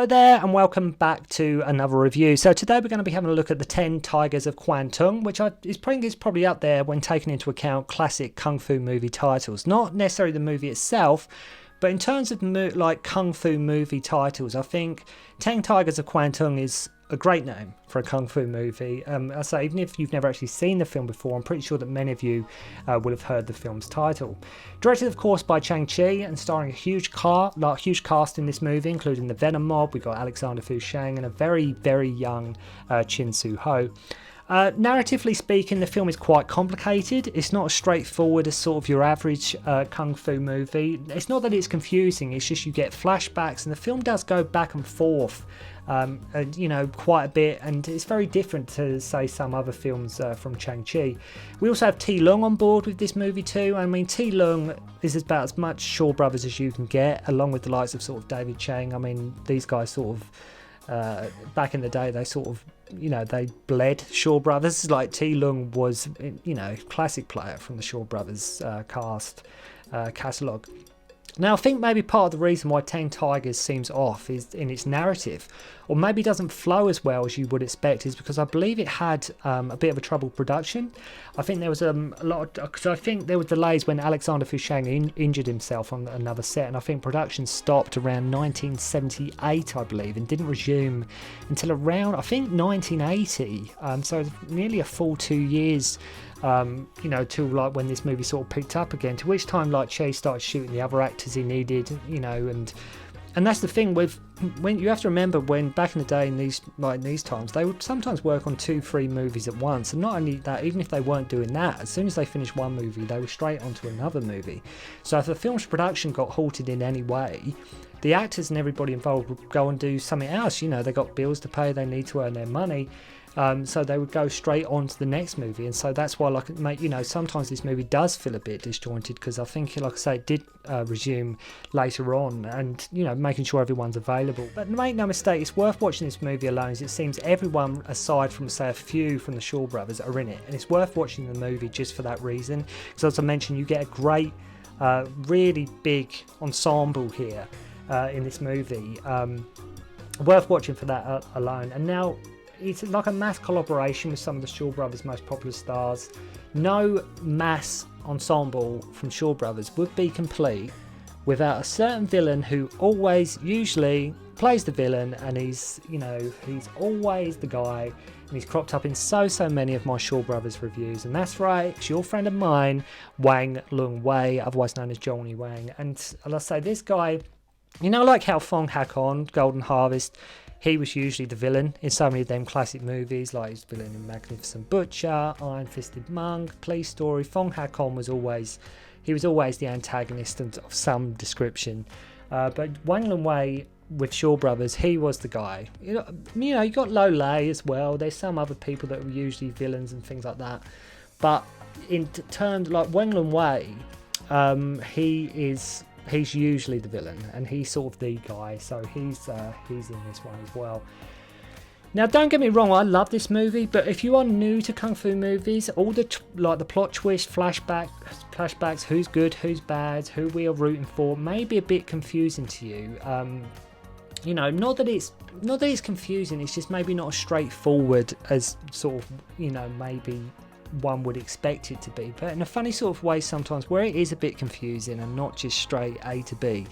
Hello there and welcome back to another review. So today we're going to be having a look at the 10 Tigers of Kwangtung, which is probably up there when taking into account classic kung fu movie titles. Not necessarily the movie itself, but in terms of like kung fu movie titles, I think 10 Tigers of Kwangtung is a great name for a kung fu movie. I say, even if you've never actually seen the film before, I'm pretty sure that many of you will have heard the film's title. Directed, of course, by Chang and starring a huge cast in this movie, including the Venom mob. We've got Alexander Sheng and a very, very young Siu-ho. Narratively speaking, the film is quite complicated. It's not as straightforward as sort of your average kung fu movie. It's not that it's confusing, it's just you get flashbacks, and the film does go back and forth quite a bit, and it's very different to, say, some other films from Chang. We also have Lung on board with this movie too. I mean, Lung is about as much Shaw Brothers as you can get, along with the likes of sort of David Chang. I mean, these guys sort of back in the day, they sort of, they bled Shaw Brothers. Like Lung was, classic player from the Shaw Brothers cast catalogue. Now, I think maybe part of the reason why 10 Tigers seems off is in its narrative, or maybe doesn't flow as well as you would expect, is because I believe it had a bit of a troubled production. I think there was because I think there were delays when Alexander Sheng injured himself on another set, and I think production stopped around 1978, I believe, and didn't resume until around, I think, 1980. So nearly a full 2 years. Till like when this movie sort of picked up again, to which time like Cheh started shooting the other actors he needed, and that's the thing with, when you have to remember, when back in the day in these times, they would sometimes work on 2-3 movies at once, and not only that, even if they weren't doing that, as soon as they finished one movie they were straight onto another movie. So if the film's production got halted in any way, the actors and everybody involved would go and do something else. They got bills to pay, they need to earn their money. So they would go straight on to the next movie, and so that's why, sometimes this movie does feel a bit disjointed, because I think, like I say, it did resume later on, and making sure everyone's available. But make no mistake, it's worth watching this movie alone, as it seems everyone aside from, say, a few from the Shaw Brothers are in it, and it's worth watching the movie just for that reason, because as I mentioned, you get a great, really big ensemble here in this movie. Worth watching for that alone. And now, it's like a mass collaboration with some of the Shaw Brothers' most popular stars. No mass ensemble from Shaw Brothers would be complete without a certain villain who usually plays the villain, and he's always the guy, and he's cropped up in so many of my Shaw Brothers reviews, and that's right, it's your friend of mine, Wang, Lung-wei, otherwise known as Johnny Wang. And I'll say, this guy, like how Feng Golden Harvest, he was usually the villain in so many of them classic movies, like he's the villain in Magnificent Butcher, Iron Fisted Monk, Police Story. Feng was always the antagonist of some description. But Wang Lung-wei with Shaw Brothers, he was the guy. You got Lung-wei as well. There's some other people that were usually villains and things like that. But in terms like Wang Lung-wei, he's usually the villain, and he's sort of the guy, so he's in this one as well. Now, don't get me wrong, I love this movie, but if you are new to kung fu movies, all the plot twist, flashbacks, who's good, who's bad, who we are rooting for, may be a bit confusing to you. Not that it's confusing, it's just maybe not as straightforward as sort of maybe one would expect it to be, but in a funny sort of way sometimes, where it is a bit confusing and not just straight A to B.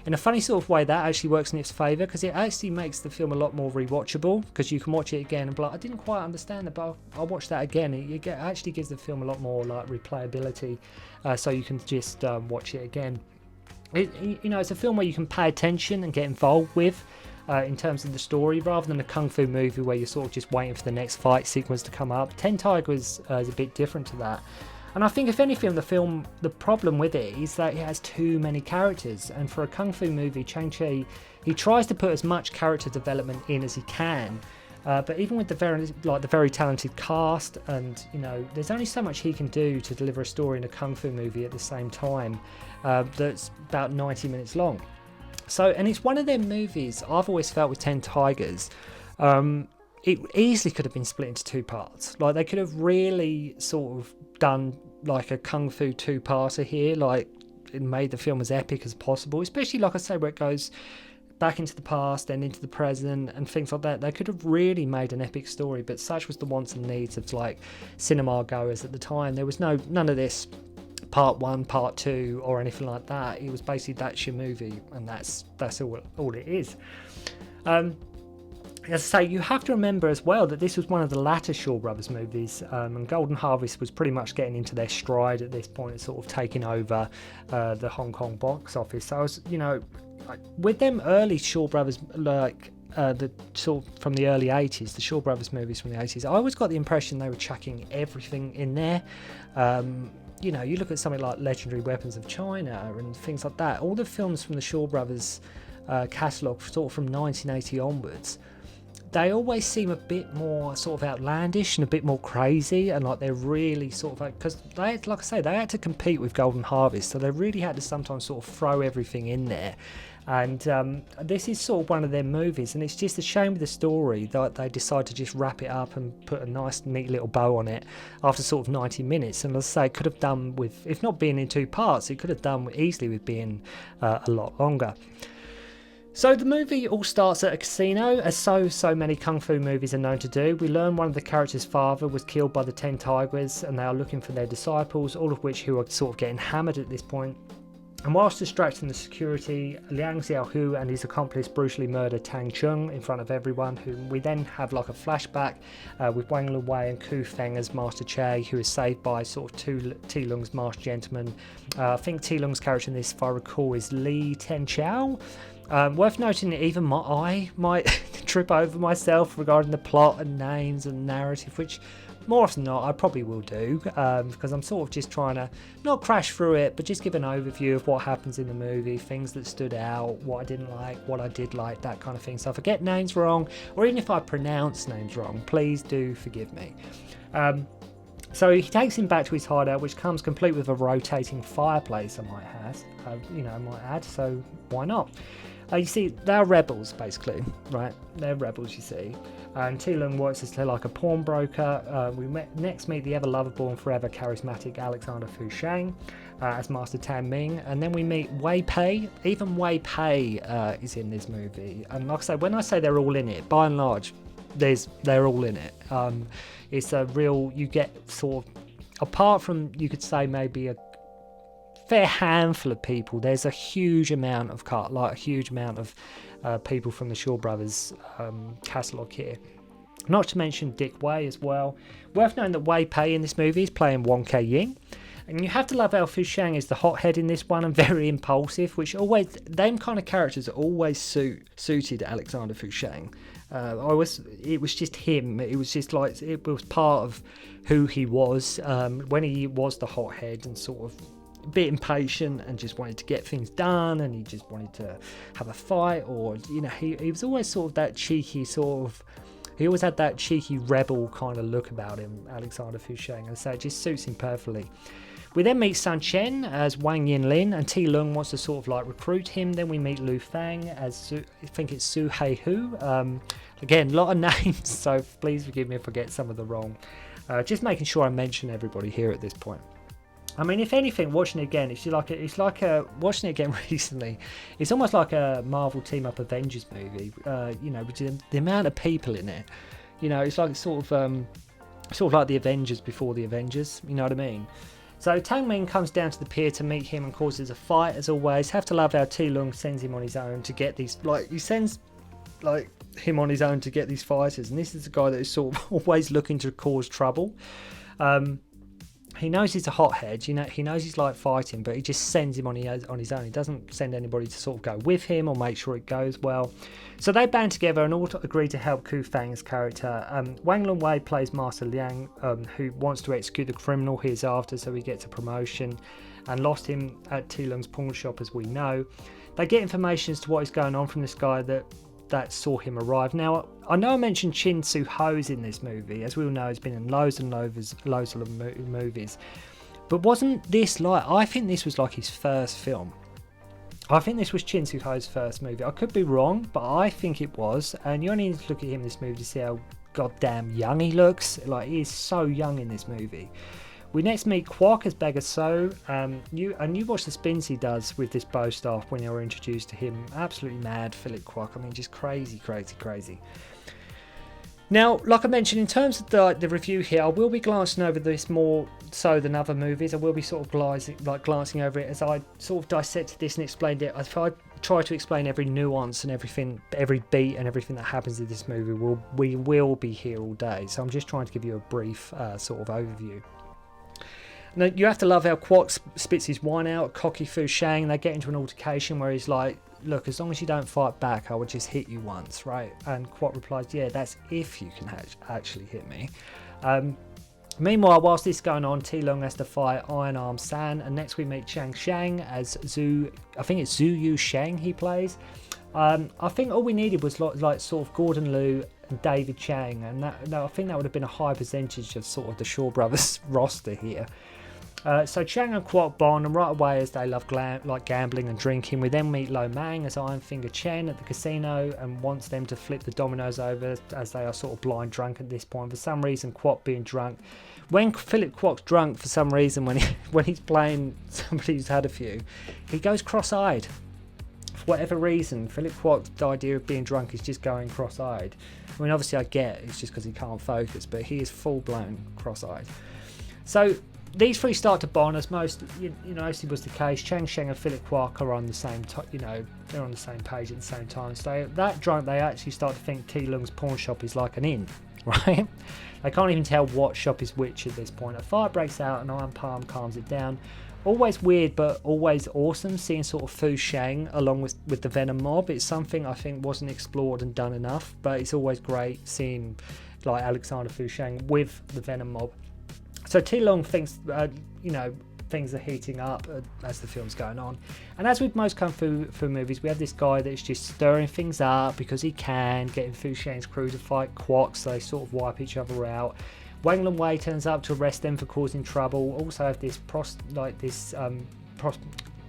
In a funny sort of way, that actually works in its favour, because it actually makes the film a lot more rewatchable, because you can watch it again and be like, I didn't quite understand it, but I'll watch that again. It actually gives the film a lot more like replayability, so you can just watch it again. It's a film where you can pay attention and get involved with, in terms of the story, rather than a kung fu movie where you're sort of just waiting for the next fight sequence to come up. 10 Tigers is a bit different to that. And I think, if anything, the problem with it is that it has too many characters. And for a kung fu movie, Chang, he tries to put as much character development in as he can. But even with the very talented cast, and there's only so much he can do to deliver a story in a kung fu movie at the same time that's about 90 minutes long. So, and it's one of them movies I've always felt with 10 Tigers, it easily could have been split into 2 parts. Like, they could have really sort of done like a kung fu 2-parter here, like it made the film as epic as possible, especially, like I say, where it goes back into the past and into the present and things like that. They could have really made an epic story, but such was the wants and needs of like cinema goers at the time. There was none of this part 1, part 2 or anything like that. It was basically, that's your movie, and that's all it is. As I say, you have to remember as well that this was one of the latter Shaw Brothers movies, and Golden Harvest was pretty much getting into their stride at this point. It's sort of taking over the Hong Kong box office. So I was, like, with them early Shaw Brothers, like the sort of from the early 80s, the Shaw Brothers movies from the 80s, I always got the impression they were chucking everything in there. You look at something like Legendary Weapons of China and things like that. All the films from the Shaw Brothers catalogue, sort of from 1980 onwards, they always seem a bit more sort of outlandish and a bit more crazy, and like they're really sort of, because they, like I say, they had to compete with Golden Harvest, so they really had to sometimes sort of throw everything in there. And this is sort of one of their movies, and it's just a shame with the story that they decide to just wrap it up and put a nice neat little bow on it after sort of 90 minutes. And as I say, it could have done with, if not being in 2 parts, it could have done easily with being a lot longer. So the movie all starts at a casino, as so many kung fu movies are known to do. We learn one of the characters' father was killed by the 10 tigers, and they are looking for their disciples, all of which who are sort of getting hammered at this point. And whilst distracting the security, Liang Xiaohu and his accomplice brutally murder Tang Chung in front of everyone, who we then have like a flashback with Wang Lung-wei and Feng as Master Cheh, who is saved by sort of T Lung's masked gentleman. I think T Lung's character in this, if I recall, is Li Ten Chao. Worth noting that even I might trip over myself regarding the plot and names and narrative, which more often than not I probably will do, because I'm sort of just trying to not crash through it, but just give an overview of what happens in the movie, things that stood out, what I didn't like, what I did like, that kind of thing. So if I get names wrong, or even if I pronounce names wrong, please do forgive me. So he takes him back to his hideout, which comes complete with a rotating fireplace, I might add, so why not? You see, they're rebels, basically, right? They're rebels, you see. And T Lung works as like a pawnbroker. We next meet the ever-lovable and forever charismatic Alexander Fu Sheng as Master Tan Ming. And then we meet Wei Pei. Even Wei Pei is in this movie. And like I say, when I say they're all in it, by and large, they're all in it. It's a real, you get sort of, apart from, you could say maybe a fair handful of people, there's a huge amount of people from the Shaw Brothers catalogue here. Not to mention Dick Wei as well. Worth knowing that Wei Pei in this movie is playing Wang Ke-ying. And you have to love how Fu Shang is the hothead in this one and very impulsive, which always, them kind of characters always suited Alexander Fu Shang. It was just him. It was just like, it was part of who he was when he was the hothead and sort of a bit impatient and just wanted to get things done, and he just wanted to have a fight, or he was always sort of that cheeky he always had that cheeky rebel kind of look about him, Alexander Fu Sheng, and so it just suits him perfectly. We then meet Sun Chen as Wang Yinlin, and T Lung wants to sort of like recruit him. Then we meet Lu Fang as I think it's Su Hei Hu. Again, a lot of names, so please forgive me if I get some of them wrong. Just making sure I mention everybody here at this point. I mean, if anything, watching it again, it's like watching it again recently. It's almost like a Marvel team up Avengers movie. With the amount of people in it. It's like sort of like the Avengers before the Avengers. You know what I mean? So Tang Ming comes down to the pier to meet him and causes a fight as always. Have to love how T Lung sends him on his own to get these. He sends him on his own to get these fighters, and this is the guy that is sort of always looking to cause trouble. He knows he's a hothead, he knows he's like fighting, but he just sends him on his own. He doesn't send anybody to sort of go with him or make sure it goes well. So they band together and all agree to help Ku Fang's character. Wang Lung-wei plays Master Liang, who wants to execute the criminal he is after, so he gets a promotion, and lost him at T Lung's pawn shop, as we know. They get information as to what is going on from this guy that saw him arrive. Now, I know I mentioned Siu-ho's in this movie. As we all know, he's been in loads of movies. But wasn't this I think this was like his first film. I think this was Siu-ho's first movie. I could be wrong, but I think it was. And you only need to look at him in this movie to see how goddamn young he looks. He is so young in this movie. We next meet Kwok as beggar So. You watch the spins he does with this bow staff when you're introduced to him. Absolutely mad, Philip Kwok. I mean, just crazy. Now, like I mentioned, in terms of the review here, I will be glancing over this more so than other movies. I will be sort of glancing over it as I sort of dissected this and explained it. If I try to explain every nuance and everything, every beat and everything that happens in this movie, we will be here all day. So I'm just trying to give you a brief sort of overview. Now, you have to love how Kwok spits his wine out, cocky Fu Sheng. They get into an altercation where he's like, look, as long as you don't fight back, I would just hit you once, right? And Kwok replies, yeah, that's if you can actually hit me. Meanwhile, whilst this is going on, T-Lung has to fight Iron Arm San, and next we meet Chang as I think it's Zhu Sheng he plays. I think all we needed was like sort of Gordon Liu and David Chang, and I think that would have been a high percentage of sort of the Shaw Brothers roster here. So Chang and Kwok bond, and right away, as they love gambling and drinking, we then meet Mang as Iron Finger Chien at the casino and wants them to flip the dominoes over as they are sort of blind drunk at this point. For some reason, Kwok being drunk. When Philip Kwok's drunk, for some reason, when he's playing somebody who's had a few, he goes cross-eyed. For whatever reason, Philip Kwok's idea of being drunk is just going cross-eyed. I mean, obviously I get it's just because he can't focus, but he is full-blown cross-eyed. So these three start to bond, as mostly was the case. Chang, Sheng and Philip Kwok are on the same they're on the same page at the same time. So that drunk, they actually start to think T-Lung's pawn shop is like an inn, right? They can't even tell what shop is which at this point. A fight breaks out and Iron Palm calms it down. Always weird, but always awesome seeing sort of Fu Sheng along with the Venom mob. It's something I think wasn't explored and done enough, but it's always great seeing like Alexander Fu Sheng with the Venom mob. So T-Lung thinks, things are heating up as the film's going on. And as with most Kung Fu movies, we have this guy that's just stirring things up because he can, getting Fu Sheng's crew to fight Kwok, so they sort of wipe each other out. Lung-wei turns up to arrest them for causing trouble. Also have this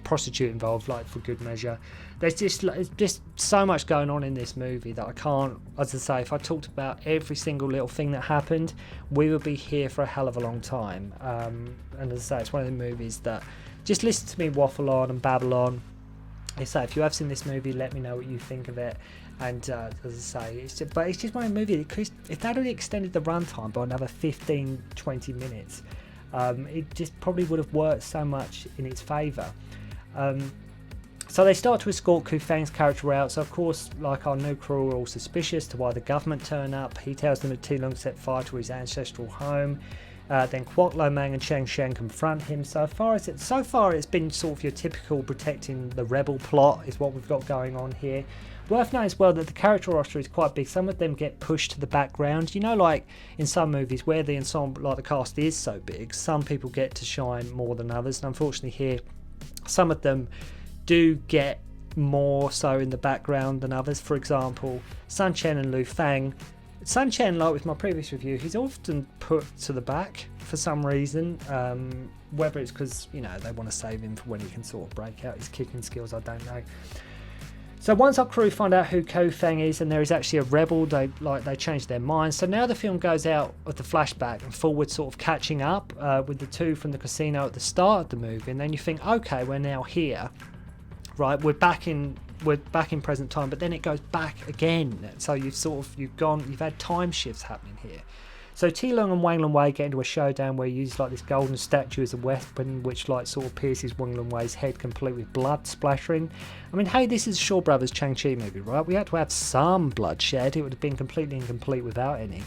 prostitute involved, like for good measure. There's just so much going on in this movie that I can't, as I say, if I talked about every single little thing that happened, we would be here for a hell of a long time. And as I say, it's one of the movies that just listen to me waffle on and babble on. As I say, if you have seen this movie, let me know what you think of it. And as I say, it's just one of the movies, if that had extended the runtime by another 15-20 minutes, it just probably would have worked so much in its favour. So they start to escort Ku Feng's character out. So of course, like our new crew are all suspicious to why the government turn up. He tells them that T-Lung set fire to his ancestral home. Then Kwok, Mang and Sheng confront him. So far it's been sort of your typical protecting the rebel plot is what we've got going on here. Worth noting as well that the character roster is quite big. Some of them get pushed to the background. Like in some movies where the ensemble, like the cast is so big, some people get to shine more than others. And unfortunately here, some of them do get more so in the background than others. For example, Sun Chien and Lu Feng. Sun Chien, like with my previous review, he's often put to the back for some reason. Whether it's because they want to save him for when he can sort of break out his kicking skills, I don't know. So once our crew find out who Ku Feng is and there is actually a rebel, they change their minds. So now the film goes out of the flashback and forward, sort of catching up with the two from the casino at the start of the movie, and then you think, okay, we're now here, right? We're back in present time, but then it goes back again. So you've had time shifts happening here. So T-Lung and Lung-wei get into a showdown where he uses like this golden statue as a weapon, which like sort of pierces Lung-wei's head complete with blood splattering. I mean, hey, this is Shaw Brothers Chang-Chi movie, right? We had to have some bloodshed. It would have been completely incomplete without any.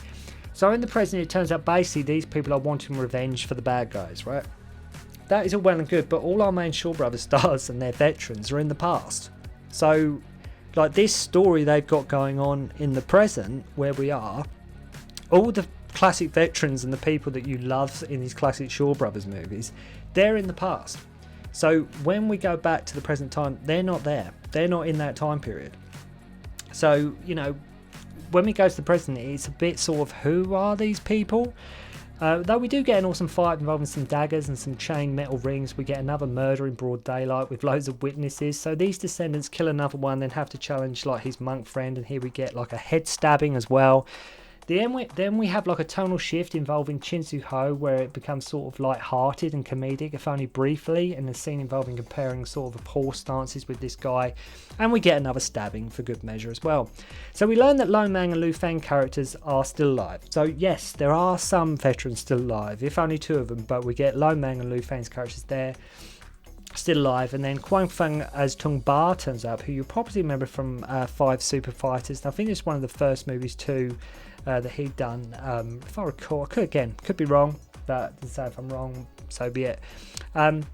So in the present, it turns out basically these people are wanting revenge for the bad guys, right? That is all well and good, but all our main Shaw Brothers stars and their veterans are in the past. So, like this story they've got going on in the present, where we are, all the classic veterans and the people that you love in these classic Shaw Brothers movies, they're in the past. So when we go back to the present time, they're not there. They're not in that time period. So, when we go to the present, it's a bit sort of, who are these people? Though we do get an awesome fight involving some daggers and some chain metal rings, we get another murder in broad daylight with loads of witnesses. So these descendants kill another one, then have to challenge like his monk friend, and here we get like a head stabbing as well. Then we have like a tonal shift involving Siu-ho, where it becomes sort of light-hearted and comedic, if only briefly, and a scene involving comparing sort of horse stances with this guy, and we get another stabbing for good measure as well. So we learn that Mang and Lu Feng characters are still alive. So yes, there are some veterans still alive, if only 2 of them, but we get Mang and Lu Feng's characters there still alive, and then Kwangtung as Tung Ba turns up, who you'll probably remember from 5 Super Fighters, and I think it's one of the first movies too that he'd done, if I recall. I could be wrong, but to say if I'm wrong, so be it. And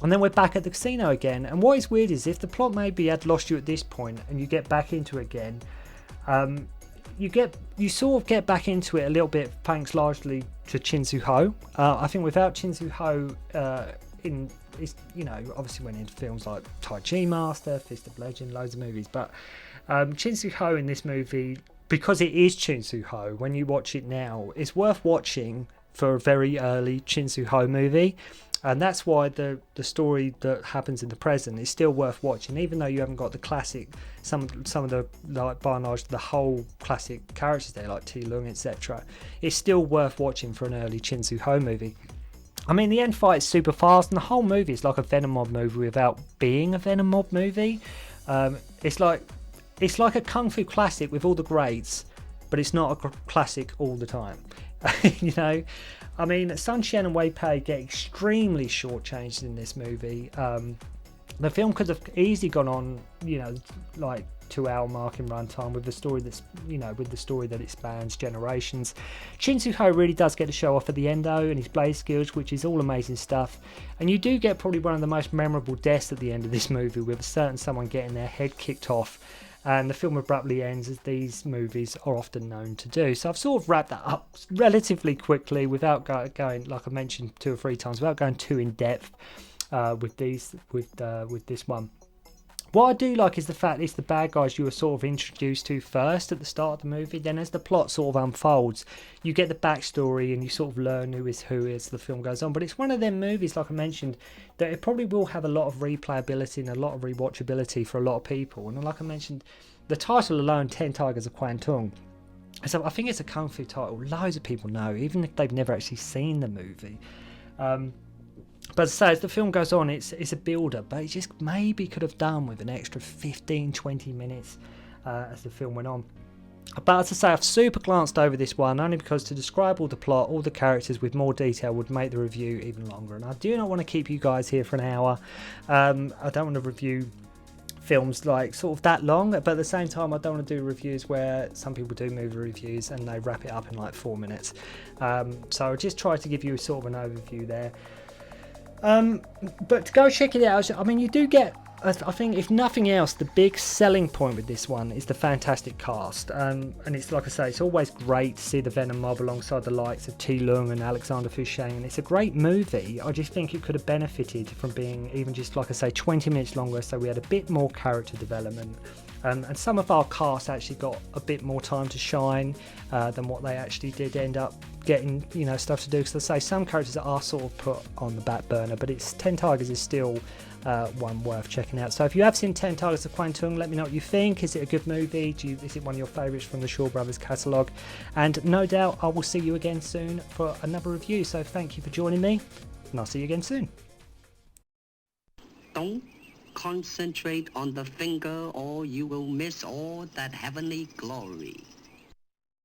then we're back at the casino again, and what is weird is if the plot maybe had lost you at this point and you get back into it again, you sort of get back into it a little bit thanks largely to Siu-ho. I think without Siu-ho obviously went into films like Tai Chi Master, Fist of Legend, loads of movies, but Siu-ho in this movie, because it is Siu-ho, when you watch it now, it's worth watching for a very early Siu-ho movie, and that's why the story that happens in the present is still worth watching, even though you haven't got the classic, some of the, like by and large, the whole classic characters there, like Lung, etc. It's still worth watching for an early Siu-ho movie. I mean, the end fight is super fast, and the whole movie is like a Venom mob movie without being a Venom mob movie. It's like a kung fu classic with all the grades, but it's not a classic all the time. You know, I mean, Sun Chien and Wei Pei get extremely shortchanged in this movie. The film could have easily gone on, like 2-hour mark in runtime with the story that it spans generations. Siu-ho really does get to show off at the end though, and his blade skills, which is all amazing stuff. And you do get probably one of the most memorable deaths at the end of this movie, with a certain someone getting their head kicked off, and the film abruptly ends, as these movies are often known to do. So I've sort of wrapped that up relatively quickly without going, like I mentioned 2 or 3 times, without going too in depth with this one. What I do like is the fact it's the bad guys you were sort of introduced to first at the start of the movie. Then as the plot sort of unfolds, you get the backstory and you sort of learn who is who as the film goes on. But it's one of them movies, like I mentioned, that it probably will have a lot of replayability and a lot of rewatchability for a lot of people. And like I mentioned, the title alone, 10 Tigers of Kwangtung, so I think it's a kung fu title loads of people know, even if they've never actually seen the movie. But as I say, as the film goes on, it's a builder, but it just maybe could have done with an extra 15-20 minutes as the film went on. But as I say, I've super glanced over this one, only because to describe all the plot, all the characters with more detail would make the review even longer. And I do not want to keep you guys here for an hour. I don't want to review films like sort of that long, but at the same time I don't want to do reviews where some people do movie reviews and they wrap it up in like 4 minutes. So I'll just try to give you sort of an overview there. But to go check it out, I mean, you do get, I think if nothing else, the big selling point with this one is the fantastic cast, and it's like I say, it's always great to see the Venom mob alongside the likes of Lung and Alexander Sheng, and it's a great movie. I just think it could have benefited from being even just, like I say, 20 minutes longer, so we had a bit more character development. And some of our cast actually got a bit more time to shine than what they actually did end up getting, stuff to do. Because I say some characters are sort of put on the back burner, but 10 Tigers is still one worth checking out. So if you have seen 10 Tigers of Kwangtung, let me know what you think. Is it a good movie? Is it one of your favourites from the Shaw Brothers catalogue? And no doubt I will see you again soon for another review. So thank you for joining me, and I'll see you again soon. Don't concentrate on the finger or you will miss all that heavenly glory.